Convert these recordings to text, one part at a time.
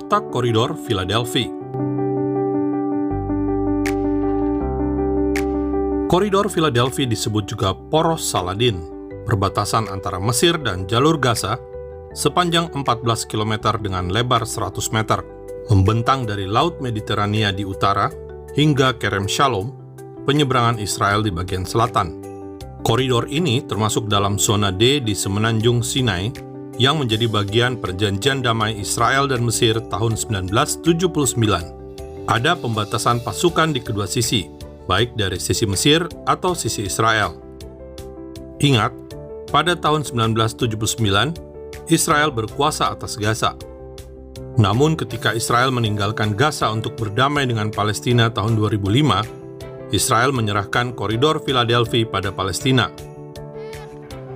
Letak koridor Philadelphia. Koridor Philadelphia disebut juga Poros Saladin, perbatasan antara Mesir dan jalur Gaza, sepanjang 14 km dengan lebar 100 meter, membentang dari Laut Mediterania di utara hingga Kerem Shalom, penyeberangan Israel di bagian selatan. Koridor ini termasuk dalam zona D di Semenanjung Sinai yang menjadi bagian Perjanjian Damai Israel dan Mesir tahun 1979. Ada pembatasan pasukan di kedua sisi, baik dari sisi Mesir atau sisi Israel. Ingat, pada tahun 1979, Israel berkuasa atas Gaza. Namun ketika Israel meninggalkan Gaza untuk berdamai dengan Palestina tahun 2005, Israel menyerahkan koridor Philadelphia pada Palestina.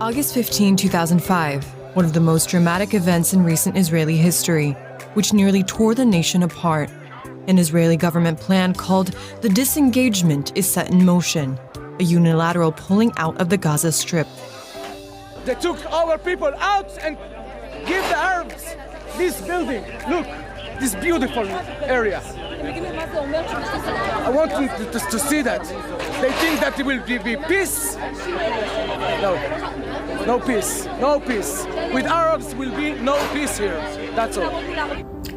August 15, 2005, one of the most dramatic events in recent Israeli history, which nearly tore the nation apart. An Israeli government plan called the Disengagement is set in motion, a unilateral pulling out of the Gaza Strip. They took our people out and give the Arabs this building. Look, this beautiful area. I want them to see that. They think that it will be peace. No peace. No peace. With Arabs will be no peace here. That's all.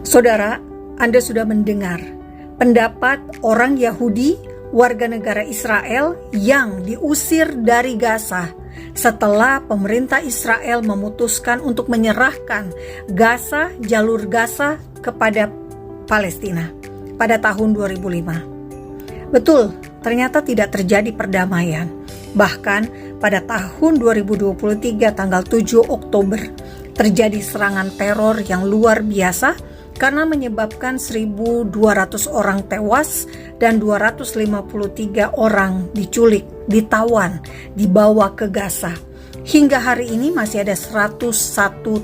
Saudara, Anda sudah mendengar pendapat orang Yahudi warga negara Israel yang diusir dari Gaza setelah pemerintah Israel memutuskan untuk menyerahkan Gaza, jalur Gaza kepada Palestina pada tahun 2005. Betul, ternyata tidak terjadi perdamaian. Bahkan pada tahun 2023 tanggal 7 Oktober terjadi serangan teror yang luar biasa karena menyebabkan 1.200 orang tewas dan 253 orang diculik, ditawan, dibawa ke Gaza. Hingga hari ini masih ada 101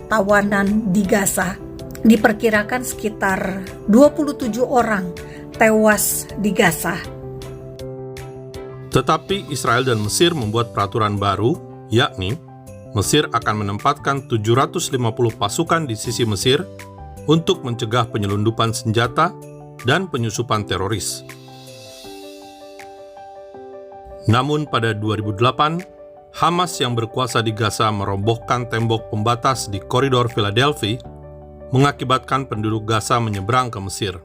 tawanan di Gaza. Diperkirakan sekitar 27 orang tewas di Gaza. Tetapi Israel dan Mesir membuat peraturan baru, yakni Mesir akan menempatkan 750 pasukan di sisi Mesir untuk mencegah penyelundupan senjata dan penyusupan teroris. Namun pada 2008, Hamas yang berkuasa di Gaza merobohkan tembok pembatas di koridor Philadelphia, mengakibatkan penduduk Gaza menyeberang ke Mesir.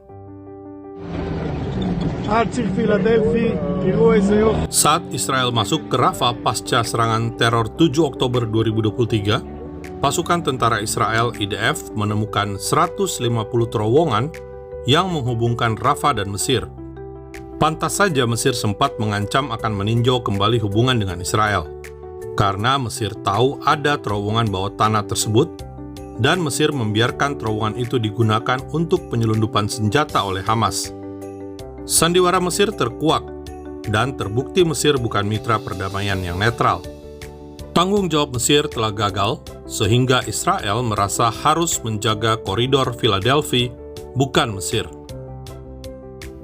Saat Israel masuk ke Rafah pasca serangan teror 7 Oktober 2023, pasukan tentara Israel IDF menemukan 150 terowongan yang menghubungkan Rafah dan Mesir. Pantas saja Mesir sempat mengancam akan meninjau kembali hubungan dengan Israel, karena Mesir tahu ada terowongan bawah tanah tersebut, dan Mesir membiarkan terowongan itu digunakan untuk penyelundupan senjata oleh Hamas. Sandiwara Mesir terkuak, dan terbukti Mesir bukan mitra perdamaian yang netral. Tanggung jawab Mesir telah gagal, sehingga Israel merasa harus menjaga koridor Philadelphia, bukan Mesir.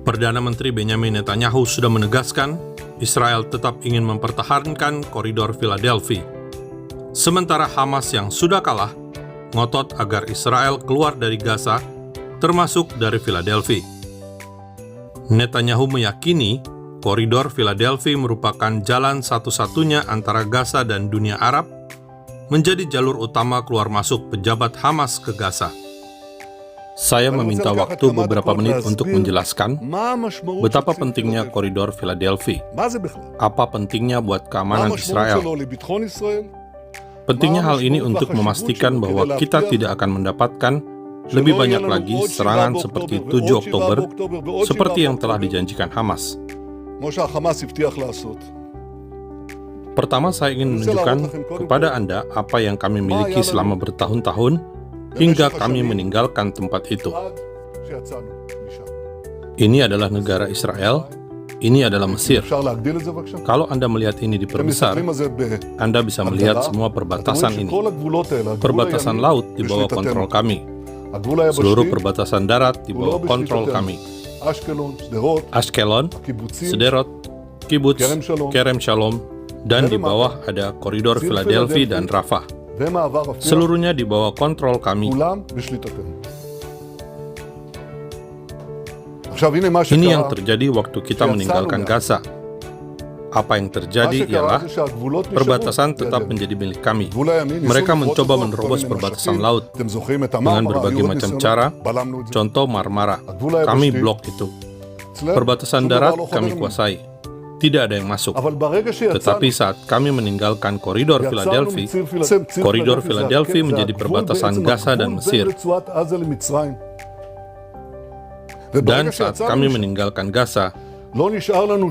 Perdana Menteri Benjamin Netanyahu sudah menegaskan, Israel tetap ingin mempertahankan koridor Philadelphia. Sementara Hamas yang sudah kalah, ngotot agar Israel keluar dari Gaza, termasuk dari Philadelphia. Netanyahu meyakini koridor Philadelphia merupakan jalan satu-satunya antara Gaza dan dunia Arab, menjadi jalur utama keluar masuk pejabat Hamas ke Gaza. Saya meminta waktu beberapa menit untuk menjelaskan betapa pentingnya koridor Philadelphia. Apa pentingnya buat keamanan Israel? Pentingnya hal ini untuk memastikan bahwa kita tidak akan mendapatkan lebih banyak lagi serangan seperti 7 Oktober, seperti yang telah dijanjikan Hamas. Pertama, saya ingin menunjukkan kepada Anda apa yang kami miliki selama bertahun-tahun hingga kami meninggalkan tempat itu. Ini adalah negara Israel, ini adalah Mesir. Kalau Anda melihat ini diperbesar, Anda bisa melihat semua perbatasan ini. Perbatasan laut di bawah kontrol kami. Seluruh perbatasan darat di bawah kontrol kami. Ashkelon, Sderot, Kibbutz, Kerem Shalom, dan di bawah ada koridor Philadelphia dan Rafah. Seluruhnya di bawah kontrol kami. Ini yang terjadi waktu kita meninggalkan Gaza. Apa yang terjadi ialah perbatasan tetap menjadi milik kami. Mereka mencoba menerobos perbatasan laut dengan berbagai macam cara, contoh Marmara. Kami blok itu. Perbatasan darat kami kuasai. Tidak ada yang masuk. Tetapi saat kami meninggalkan koridor Philadelphia menjadi perbatasan Gaza dan Mesir. Dan saat kami meninggalkan Gaza,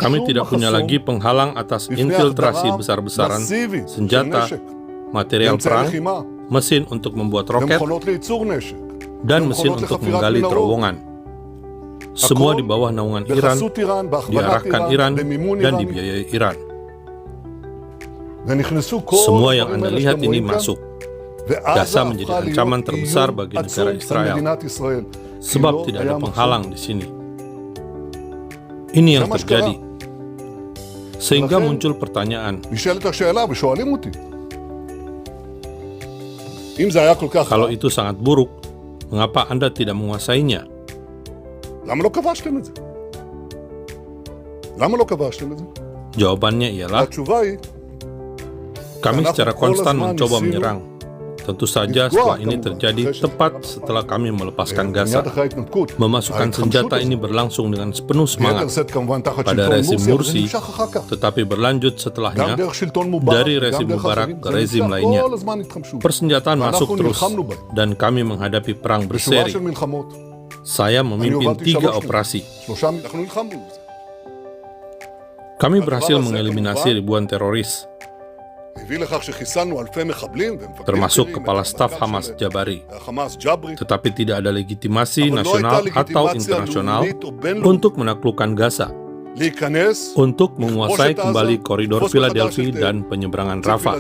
kami tidak punya lagi penghalang atas infiltrasi besar-besaran senjata, material perang, mesin untuk membuat roket, dan mesin untuk menggali terowongan. Semua di bawah naungan Iran, diarahkan Iran, dan dibiayai Iran. Semua yang Anda lihat ini masuk. Gaza menjadi ancaman terbesar bagi negara Israel, sebab tidak ada penghalang di sini. Ini yang terjadi. Sehingga muncul pertanyaan, kalau itu sangat buruk, mengapa Anda tidak menguasainya? Jawabannya ialah, kami secara konstan mencoba menyerang. Tentu saja setelah ini terjadi tepat setelah kami melepaskan Gaza. Memasukkan senjata ini berlangsung dengan sepenuh semangat pada rezim Mursi, tetapi berlanjut setelahnya dari rezim Mubarak ke rezim lainnya. Persenjataan masuk terus dan kami menghadapi perang berseri. Saya memimpin 3 operasi. Kami berhasil mengeliminasi ribuan teroris, termasuk kepala staf Hamas Jabari. Tetapi tidak ada legitimasi nasional atau internasional untuk menaklukkan Gaza, untuk menguasai kembali koridor Philadelphia dan penyeberangan Rafah.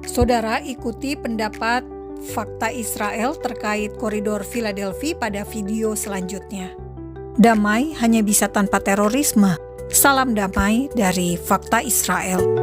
Saudara, ikuti pendapat Fakta Israel terkait koridor Philadelphia pada video selanjutnya. Damai hanya bisa tanpa terorisme. Salam damai dari Fakta Israel.